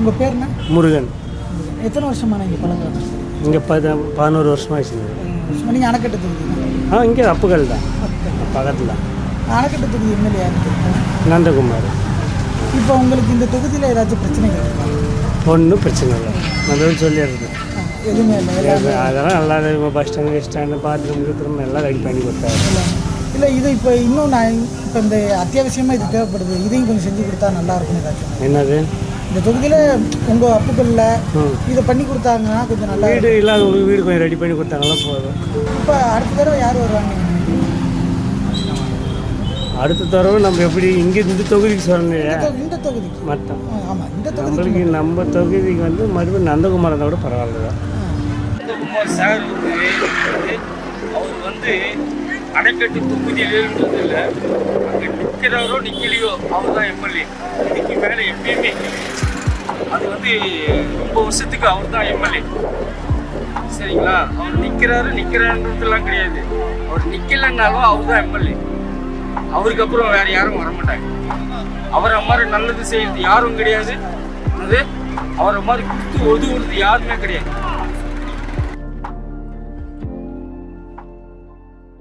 உங்கள் பேர் என்ன? முருகன். எத்தனை வருஷமான இங்கே பழக்கம்? இங்கே 11 வருஷமாக ஆச்சுங்க. நீங்கள் அணைக்கட்டு தொகுதி? இங்கே அப்புகள் தான் பக்கத்தில். அணைக்கட்டு தொகுதி எம்எல்ஏ யாருக்கு? நந்தகுமார். இப்போ உங்களுக்கு இந்த தொகுதியில் ஏதாச்சும் பிரச்சனைகள் இருக்கா? ஒன்றும் பிரச்சனை இல்லை, நல்லது சொல்லிடுறது. எதுவுமே இல்லை. அதெல்லாம் நல்லா பஸ் ஸ்டாண்டு பாத்ரூம் எல்லாம் ரெடி பண்ணி கொடுத்தாரு. இல்லை இது இப்போ இன்னும் நான் இப்போ இந்த அத்தியாவசியமாக இது தேவைப்படுது, இதையும் கொஞ்சம் செஞ்சு கொடுத்தா நல்லா இருக்கும் ஏதாச்சும். என்னது? இந்த தொகுதியில் உங்கள் அப்புகளில் இதை பண்ணி கொடுத்தாங்கன்னா கொஞ்சம் நல்லா. வீடு இல்லாதவங்களுக்கு வீடு கொஞ்சம் ரெடி பண்ணி கொடுத்தாங்களா போதும். இப்போ அடுத்த தடவை யார் வருவாங்க? அடுத்த தடவை நம்ம எப்படி இங்கே இந்த தொகுதிக்கு சொல்லணும், இந்த தொகுதிக்கு மட்டும். ஆமாம், இந்த நம்மளுக்கு நம்ம தொகுதிக்கு வந்து மறுபடியும் நந்தகுமார் தான் கூட பரவாயில்ல தான். நந்தகுமார் சார் அவர் வந்து அணைக்கட்டு தொகுதியில் இருந்ததில்லை, அங்கே நிற்கிறாரோ நிற்கலையோ அவர் தான் எம்எல்ஏ. இதுக்கு மேலே எப்பயுமே அது வந்து ரொம்ப வருஷத்துக்கு அவர் தான் எம்எல்ஏ. சரிங்களா? அவர் நிற்கிறாருன்றதுலாம் கிடையாது. அவர் நிற்கலைன்னாலும் அவர் தான் எம்எல்ஏ. அவருக்கு அப்புறம் வேறு யாரும் வரமாட்டாங்க. அவரை மாதிரி நல்லது செய்யறது யாரும் கிடையாது, அது அவரை மாதிரி கொடுத்து ஒதுவுறது யாருமே கிடையாது.